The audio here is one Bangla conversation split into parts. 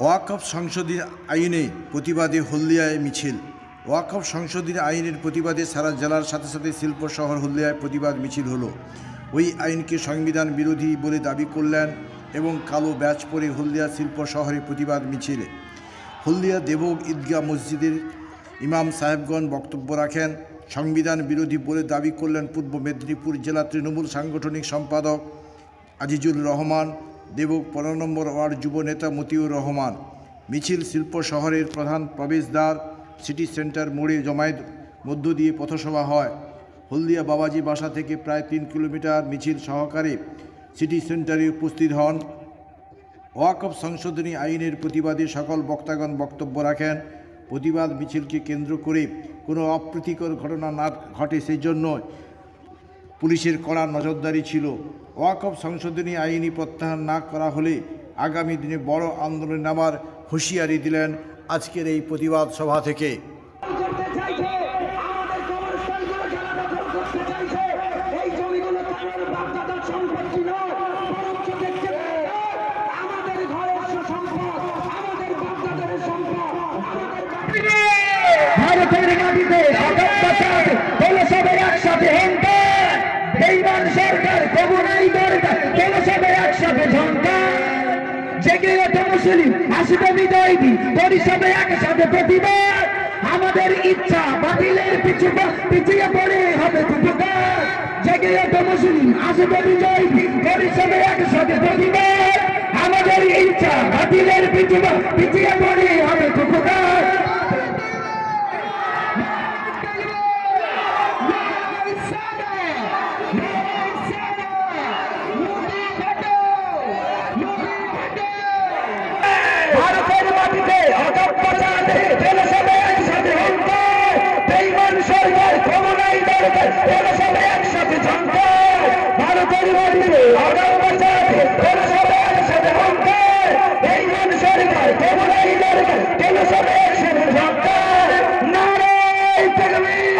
ওয়াকফ সংশোধনী আইনে প্রতিবাদে হলদিয়ায় মিছিল। ওয়াকফ সংশোধনী আইনের প্রতিবাদে সারা জেলার সাথে সাথে শিল্প শহর হলদিয়ায় প্রতিবাদ মিছিল হলো। ওই আইনকে সংবিধান বিরোধী বলে দাবি করলেন এবং কালো ব্যাচ পরে হলদিয়া শিল্প শহরে প্রতিবাদ মিছিলে হলদিয়া দেবগ ঈদগাহ মসজিদের ইমাম সাহেবগণ বক্তব্য রাখেন। সংবিধান বিরোধী বলে দাবি করলেন পূর্ব মেদিনীপুর জেলা তৃণমূল সাংগঠনিক সম্পাদক আজিজুল রহমান, দেবগ 15 নম্বর ওয়ার্ড যুব নেতা মতিউর রহমান। মিছিল শিল্প শহরের প্রধান প্রবেশদ্বার সিটি সেন্টার মোড়ে জমায়েত মধ্য দিয়ে পথসভা হয়। হলদিয়া বাবাজি বাসা থেকে প্রায় 3 কিলোমিটার মিছিল সহকারে সিটি সেন্টারে উপস্থিত হন। ওয়াকফ সংশোধনী আইনের প্রতিবাদে সকল বক্তাগণ বক্তব্য রাখেন। প্রতিবাদ মিছিলকে কেন্দ্র করে কোনো অপ্রীতিকর ঘটনা না ঘটে সেই জন্য পুলিশের কড়া নজরদারি ছিল। ওয়াকফ সংশোধনী আইনি প্রত্যাহার না করা হলে আগামী দিনে বড় আন্দোলন নামার হুঁশিয়ারি দিলেন আজকের এই প্রতিবাদ সভা থেকে। ভারতের মাটিতে সবাই একসাথে বেঈমান সরকার কবু নাই দরকার, সবাই একসাথে ঝঙ্কার জেগে ওঠে মুসলিম আসবে বিজয় দিন, করি সবাই একসাথে প্রতিবাদ। আমাদের ইচ্ছা বাতিলের পিছিয়ে পড়ে হবে উপকার। জেগে ওঠে মুসলিম আসবে বিজয় দিন, করি সবাই একসাথে প্রতিবাদ। আমাদের ইচ্ছা বাতিলের পিছিয়ে পড়ে হবে উপকার। ভারতের মাটিতে অগপ্পচারে সবাই একসাথে হুঙ্কার, বেঈমান সরকার ক্ষমতায় দরকার, সবাই একসাথে ঝঙ্কার। ভারতের মাটিতে অগপ্পচারে সবাই একসাথে হুঙ্কার, বেঈমান সরকার ক্ষমতায় দরকার, সবাই একসাথে ঝঙ্কার। নারায়ে তাকবীর,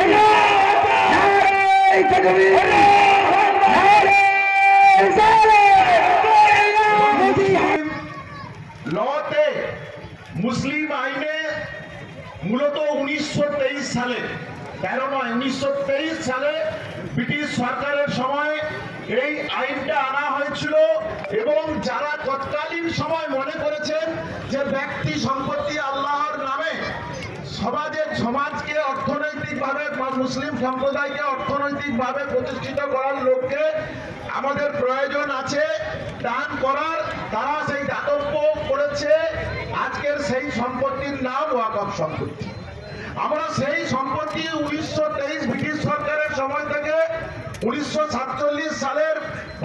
নারায়ে তাকবীর, নারায়ে লতে মুসলিম আইনে মূলত 1923 সালে 1923 সালে ব্রিটিশ সরকারের সময় এই আইনটা আনা হয়েছিল এবং যারা তৎকালীন সময় মনে করেছেন যে ব্যক্তি সম্পত্তি আল্লাহর নামে সমাজকে অর্থনৈতিকভাবে বা মুসলিম সম্প্রদায়কে অর্থনৈতিকভাবে প্রতিষ্ঠিত করার লক্ষ্যে আমাদের প্রয়োজন আছে দান করার, তারা সেই দাতব্য করেছে। আজকের সেই সম্পত্তির নাম ওয়াকফ সম্পত্তি। আমরা সেই সম্পত্তি 1923 ব্রিটিশ সরকারের সময় থেকে 1947 সালের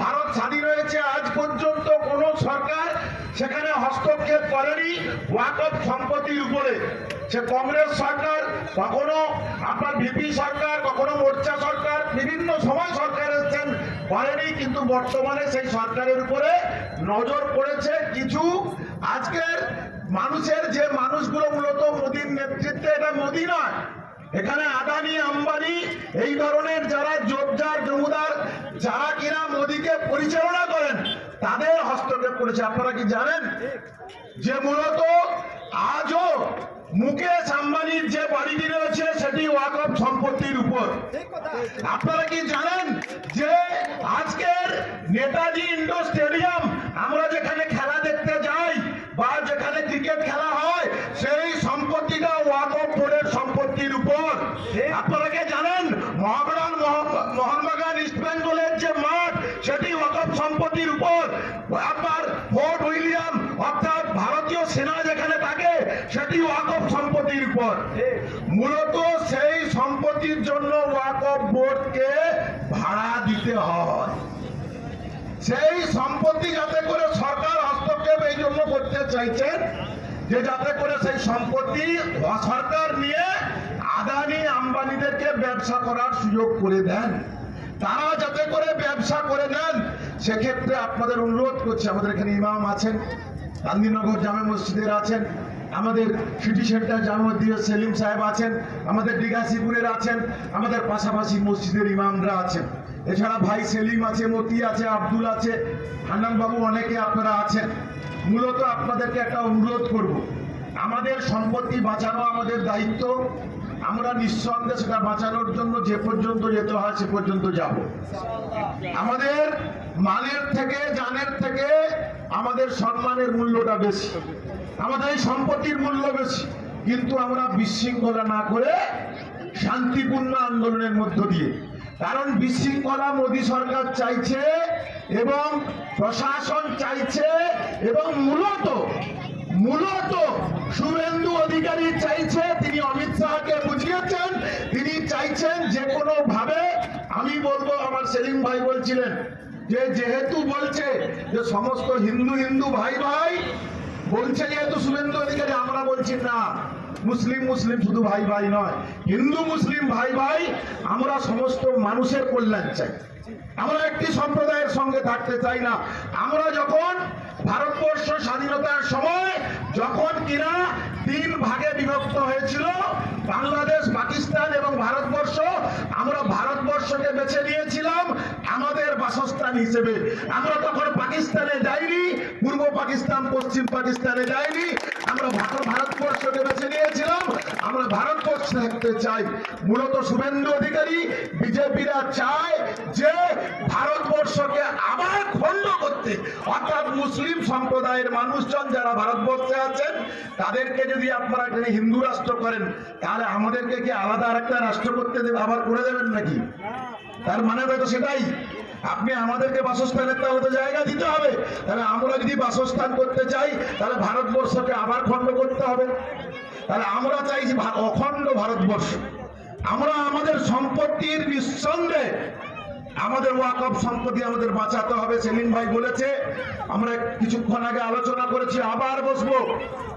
ভারত স্বাধীন হয়েছে আজ পর্যন্ত কোন সরকার সেখানে হস্তক্ষেপ করেনি ওয়াকফ সম্পত্তির উপরে। সে কংগ্রেস সরকার, কখনো আপনার ভিপি সরকার, কখনো মোর্চা সরকার, বিভিন্ন সময় সরকার এসেছেন করেনি, কিন্তু বর্তমানে সেই সরকারের উপরে নজর পড়েছে কিছু আজকের মানুষের, যে মানুষগুলো মূলত মোদীর নেতৃত্বে, এটা মোদী নয়, এখানে আদানি আম্বানি এই ধরনের যারা জোরদার জমুদার যারা কিনা মোদীকে পরিচালনা করেন তাদের হস্তক্ষেপ করেছে। আপনারা কি জানেন যে মূলত আজও মুকেশ আম্বানির যে বাড়িটি রয়েছে সেটি ওয়াকফ সম্পত্তির উপর? আপনারা কি জানেন যে আজকের নেতাজি ইন্ডোর স্টেডিয়াম আমরা যেখানে খেলা দেখতে যাই বা যেখানে ক্রিকেট খেলা হয় সেই সম্পত্তিটা ওয়াকফ বোর্ডের সম্পত্তির উপর? আপনারা কি জানেন মোহনবাগান ইস্ট বেঙ্গলের যে মাঠ সেটি ওয়াকফ সম্পত্তির উপর? আপনার ফোর্ট উইলিয়াম অর্থাৎ ভারতীয় সেনা যেখানে থাকে সেটি ওয়াকফ সম্পত্তির উপর। মূলত সেই সম্পত্তির জন্য ওয়াকফ বোর্ডকে ভাড়া দিতে হয়। সেই সম্পত্তি যাতে করে সরকার হস্তক্ষেপ এই জন্য করতে চাইছেন যে যাতে করে সেই সম্পত্তি সরকার নিয়ে আদানি আম্বানিদেরকে ব্যবসা করার সুযোগ করে দেন, তারা যাতে করে ব্যবসা করে নেন। সেক্ষেত্রে আপনাদের অনুরোধ করছি, আমাদের এখানে ইমাম আছেন, গান্ধীনগর জামে মসজিদের আছেন, আমাদের সিটি সেন্টার জামে মসজিদের সেলিম সাহেব আছেন, আমাদের দিঘাশিপুরের আছেন, আমাদের পাশাপাশি মসজিদের ইমামরা আছেন, এছাড়া ভাই সেলিম আছে, মতি আছে, আব্দুল আছে, হান্নান বাবু, অনেকে আপনারা আছেন। মূলত আপনাদেরকে একটা অনুরোধ করব, আমাদের সম্পত্তি বাঁচানো আমাদের দায়িত্ব। আমরা নিঃসন্দেহে সেটা বাঁচানোর জন্য যে পর্যন্ত যেতে হয় সে পর্যন্ত যাব। আমাদের মালের থেকে, জানের থেকে আমাদের সম্মানের মূল্যটা বেশি, আমাদের এই সম্পত্তির মূল্য বেশি। কিন্তু আমরা বিশৃঙ্খলা না করে শান্তিপূর্ণ আন্দোলনের মধ্য দিয়ে, কারণ বিশৃঙ্খলা মোদী সরকার চাইছে এবং প্রশাসন চাইছে, এবং মূলত শুভেন্দু অধিকারী চাইছে, তিনি অমিত শাহকে বুঝিয়েছেন, তিনি চাইছেন যে কোনো ভাবে, আমি বলবো, আমার সেলিম ভাই বলছিলেন যে যেহেতু বলছে যে সমস্ত হিন্দু ভাই ভাই বলছে, যেহেতু শুভেন্দু অধিকারী, আমরা বলছি না মুসলিম শুধু ভাই ভাই নয়, হিন্দু মুসলিম ভাই ভাই, আমরা সমস্ত মানুষের কল্যাণ চাই, আমরা একটি সম্প্রদায়ের সঙ্গে থাকতে চাই না। আমরা যখন ভারতবর্ষ স্বাধীনতার সময় যখন কিনা 3 ভাগে বিভক্ত হয়েছিল, বাংলাদেশ, পাকিস্তান এবং ভারতবর্ষ, আমরা ভারতবর্ষকে বেছে নিয়েছিলাম আমাদের বাসস্থান হিসেবে। আমরা তখন পাকিস্তানে যাইনি, পূর্ব পাকিস্তান, পশ্চিম পাকিস্তানে যাইনি, আমরা ভারতবর্ষকে বেছে নিয়েছিলাম, আমরা ভারতবর্ষে থাকতে চাই। মূলত শুভেন্দু অধিকারী, বিজেপিরা চায় যে ভারতবর্ষকে আবার খণ্ড করতে, অর্থাৎ মুসলিম সম্প্রদায়ের মানুষজন যারা ভারতবর্ষে আছেন তাদেরকে যদি আপনারা এখানে হিন্দু রাষ্ট্র করেন, তাহলে আমাদেরকে কি আলাদা আরেকটা রাষ্ট্র করতে দেবে, আবার করে দেবেন নাকি? তার মানে হয়তো সেটাই, আপনি আমাদেরকে বাসস্থানের তাহলে তো জায়গা দিতে হবে। তাহলে আমরা যদি বাসস্থান করতে চাই, তাহলে ভারতবর্ষকে আবার খণ্ড করতে হবে। তাহলে আমরা চাইছি অখণ্ড ভারতবর্ষ। আমরা আমাদের সম্পত্তির নিঃসন্দেহে আমাদের ওয়াকফ সম্পত্তি আমাদের বাঁচাতে হবে। সেলিম ভাই বলেছে, আমরা কিছুক্ষণ আগে আলোচনা করেছি, আবার বসবো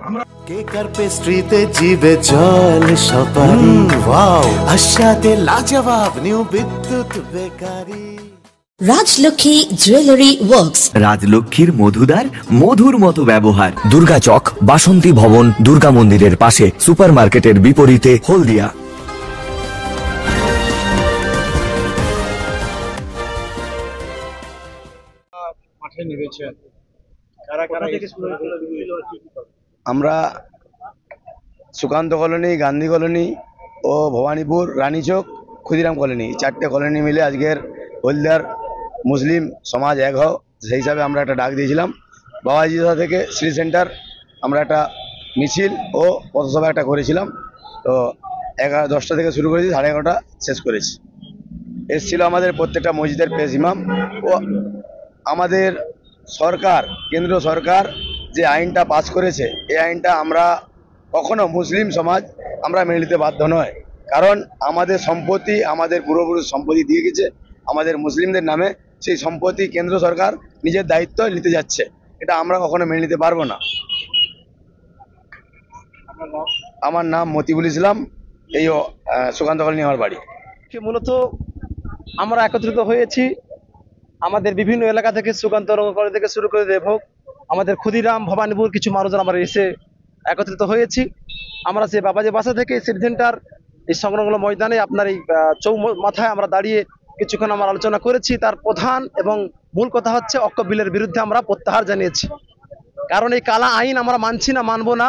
আমরা। কেকার পেস্ট্রিতে জিবে জল সপারি, ওয়াও, আশাতে লাজবাব নিউ বিদ্যুৎ বেকারি। রাজলক্ষ্মী জুয়েলারি ওয়ার্কস, রাজলক্ষ্মীর মধুদার, মধুর মতো ব্যবহার। দুর্গা চক, বাসন্তী ভবন, দুর্গা মন্দিরের পাশে, সুপারমার্কেটের বিপরীতে, হলদিয়া। আমরা সুকান্ত কলোনি, গান্ধী কলোনি ও ভবানীপুর, রানীচক, ক্ষুদিরাম কলোনি, 4টে কলোনি মিলে আজকের হলদিয়ার মুসলিম সমাজ এক হও, সেই হিসাবে আমরা একটা ডাক দিয়েছিলাম। বাবাজিদা থেকে শ্রী সেন্টার আমরা একটা মিছিল ও পথসভা একটা করেছিলাম। তো 10টা থেকে শুরু করেছি, 11:30 শেষ করেছি। এসেছিল আমাদের প্রত্যেকটা মসজিদের পেশ ইমাম ও আমাদের সরকার, কেন্দ্র সরকার যে আইনটা পাস করেছে, এই আইনটা আমরা কখনো মুসলিম সমাজ আমরা মেনে নিতে বাধ্য নয়। কারণ আমাদের সম্পত্তি, আমাদের পূর্বপুরুষ সম্পত্তি দিয়ে গেছে আমাদের মুসলিমদের নামে, সেই সম্পত্তি কেন্দ্র সরকার নিজের দায়িত্ব নিতে যাচ্ছে, এটা আমরা কখনো মেনে নিতে পারবো না। আমার নাম মতিউল ইসলাম, এই সুকান্ত কলোনি আমার বাড়ি। মূলত আমরা একত্রিত হয়েছি আমাদের বিভিন্ন এলাকা থেকে, সুকান্ত কলোনি থেকে শুরু করে দেবভোগ, আমাদের ক্ষুদিরাম, ভবানীপুর কিছু মানুষজন আমরা এসে একত্রিত হয়েছি। আমরা সেই বাবাজি বাসা থেকে সিটি সেন্টার এই সংলগ্ন ময়দানে আপনার এই মাথায় আমরা দাঁড়িয়ে কিছুক্ষণ আমরা আলোচনা করেছি। তার প্রধান এবং মূল কথা হচ্ছে অক্ষ বিলের বিরুদ্ধে আমরা প্রত্যাহার জানিয়েছি। কারণ এই কালা আইন আমরা মানছি না, মানবো না।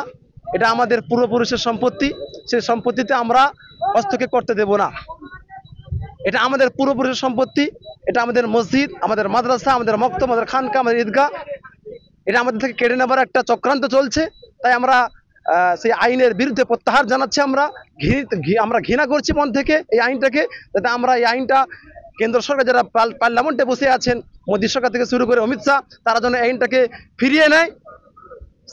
এটা আমাদের পূর্বপুরুষের সম্পত্তি, সেই সম্পত্তিতে আমরা হস্তক্ষেপ করতে দেব না। এটা আমাদের পূর্বপুরুষের সম্পত্তি, এটা আমাদের মসজিদ, আমাদের মাদ্রাসা, আমাদের মক্তব, আমাদের খানকা, আমাদের ঈদগাহ, এটা আমাদের থেকে কেড়ে নেবার একটা চক্রান্ত চলছে। তাই আমরা সেই আইনের বিরুদ্ধে প্রত্যাহার জানাচ্ছি। আমরা ঘৃণা করছি মন থেকে এই আইনটাকে, যাতে আমরা এই আইনটা কেন্দ্র সরকার যারা পার্লামেন্টে বসে আছেন, মোদী সরকার থেকে শুরু করে অমিত শাহ, তারা যেন আইনটাকে ফিরিয়ে নেয়,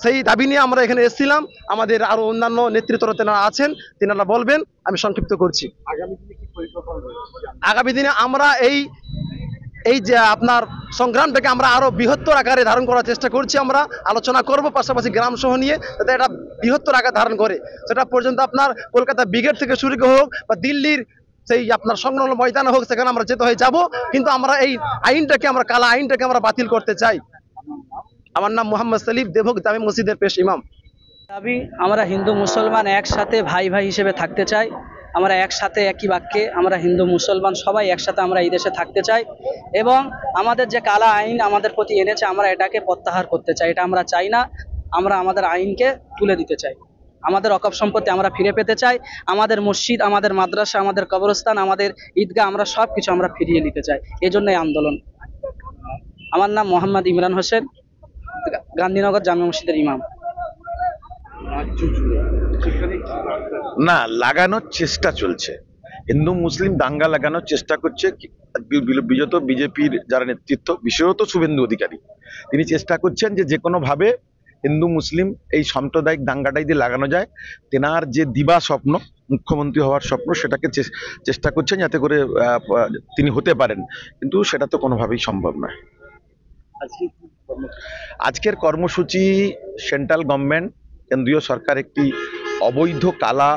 সেই দাবি নিয়ে আমরা এখানে এসেছিলাম। আমাদের আরো অন্যান্য নেতৃত্বরা তেনারা আছেন, তেনারা বলবেন, আমি সংক্ষিপ্ত করছি। আগামী দিনে আমরা এই যে আপনার সংগ্রামটাকে আমরা আরো বৃহত্তর আকারে ধারণ করার চেষ্টা করছি। আমরা আলোচনা করব পাশাপাশি গ্রাম সহ নিয়ে, যাতে এটা বৃহত্তর আকার ধারণ করে। সেটা পর্যন্ত আপনার কলকাতা ব্রিগেড থেকে শুরু হোক বা দিল্লির সেই আপনার সংলগ্ন ময়দানে হোক, সেখানে আমরা যেতে হয়ে যাব। কিন্তু আমরা এই আইনটাকে, আমরা কালা আইনটাকে আমরা বাতিল করতে চাই। আমার নাম মোহাম্মদ সালিম, দেবভোগ জামে মসজিদের পেশ ইমাম। দাবি, আমরা হিন্দু মুসলমান একসাথে ভাই ভাই হিসেবে থাকতে চাই। আমরা একসাথে একই বাক্যে আমরা হিন্দু মুসলমান সবাই একসাথে আমরা এই দেশে থাকতে চাই এবং আমাদের যে কালা আইন আমাদের প্রতি এনেছে আমরা এটাকে প্রত্যাহার করতে চাই। এটা আমরা চাই না, আমরা আমাদের আইনকে তুলে দিতে চাই। আমাদের অকাপ সম্পত্তি আমরা ফিরে পেতে চাই। আমাদের মসজিদ, আমাদের মাদ্রাসা, আমাদের কবরস্থান, আমাদের ঈদগাহ আমরা সব কিছু আমরা ফিরিয়ে নিতে চাই। এই জন্যই আন্দোলন। আমার নাম মোহাম্মদ ইমরান হোসেন, গান্ধীনগর জামে মসজিদের ইমাম। না, লাগানোর চেষ্টা চলছে, হিন্দু মুসলিম দাঙ্গা লাগানোর চেষ্টা করছে বিগত বিজেপির যারা নেতৃত্ব, বিশেষত শুভেন্দু অধিকারী, তিনি চেষ্টা করছেন যে কোনোভাবে হিন্দু মুসলিম এই সাম্প্রদায়িক দাঙ্গাটাই দিয়ে লাগানো যায়। তেনার যে দিবা স্বপ্ন, মুখ্যমন্ত্রী হওয়ার স্বপ্ন, সেটাকে চেষ্টা করছেন যাতে করে তিনি হতে পারেন, কিন্তু সেটা তো কোনোভাবেই সম্ভব নয়। আজকের কর্মসূচি, সেন্ট্রাল গভর্নমেন্ট, কেন্দ্রীয় সরকার একটি অবৈধ কালা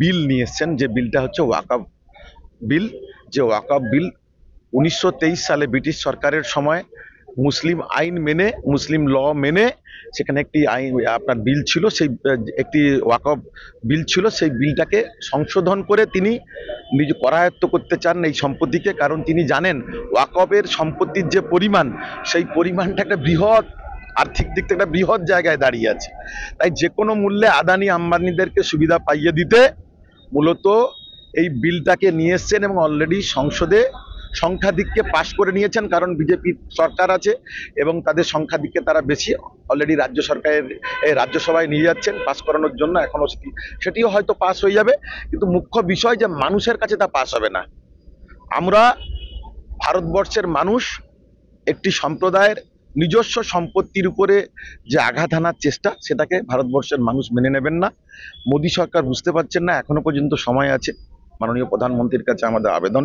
বিল নিয়ে এসছেন, যে বিলটা হচ্ছে ওয়াকফ বিল। যে ওয়াকফ বিল 1923 সালে ব্রিটিশ সরকারের সময় মুসলিম আইন মেনে, মুসলিম ল মেনে সেখানে একটি আইন আপনার বিল ছিল, সেই একটি ওয়াকফ বিল ছিল। সেই বিলটাকে সংশোধন করে তিনি নিজে করায়ত্ত করতে চান এই সম্পত্তিকে, কারণ তিনি জানেন ওয়াকফের সম্পত্তির যে পরিমাণ, সেই পরিমাণটা একটা বৃহৎ আর্থিক দিক থেকে একটা বৃহৎ জায়গায় দাঁড়িয়ে আছে। তাই যে কোনো মূল্যে আদানি আম্বানিদেরকে সুবিধা পাইয়ে দিতে মূলত এই বিলটাকে নিয়ে এসছেন এবং অলরেডি সংসদে সংখ্যাধিক্যে পাশ করে নিয়েছেন, কারণ বিজেপি সরকার আছে এবং তাদের সংখ্যাধিক্যে তারা বেশি। অলরেডি রাজ্যসভায় নিয়ে যাচ্ছেন পাশ করানোর জন্য, এখনো সেটিও হয়তো পাস হয়ে যাবে, কিন্তু মুখ্য বিষয় যে মানুষের কাছে তা পাস হবে না। আমরা ভারতবর্ষের মানুষ একটি সম্প্রদায়ের নিজস্ব সম্পত্তির উপরে যে আঘাত হানার চেষ্টা, সেটাকে ভারতবর্ষের মানুষ মেনে নেবেন না। মোদী সরকার বুঝতে পারছেন না, এখনো পর্যন্ত সময় আছে। মাননীয় প্রধানমন্ত্রীর কাছে আমাদের আবেদন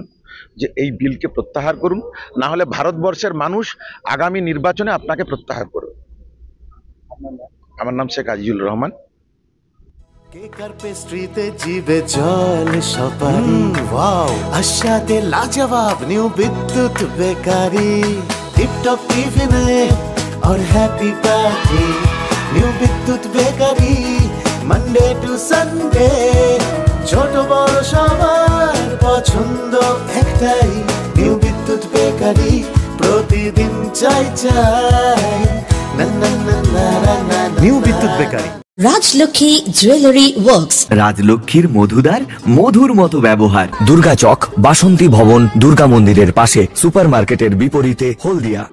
যে এই বিলকে প্রত্যাহার করুন, না হলে ভারতবর্ষের মানুষ আগামী নির্বাচনে আপনাকে প্রত্যাহার করবে। আমার নাম শেখ আজিজুল রহমান। কেকার পেস্ট্রিতে জিবে জল সপারি, ওয়াও, আশাতে লাজবাব নিউ বিদ্যুৎ বেকারি, টিপটপ টিফিনে और हैप्पी पार्टी, নিউ বিদ্যুৎ বেকারি, মানডে টু সানডে, ছোট বড় সবার পছন্দ একটাই, নিউ বিদ্যুৎ বেকারি, প্রতিদিন চাই চাই, না না না না না, নিউ বিদ্যুৎ বেকারি। রাজলক্ষ্মী জুয়েলারি ওয়ার্কস, রাজলক্ষ্মীর মধুদার মধুর মতো ব্যবহার। দুর্গা চক, বাসন্তী ভবন, দুর্গা মন্দিরের পাশে, সুপার মার্কেটের বিপরীতে, হলদিয়া।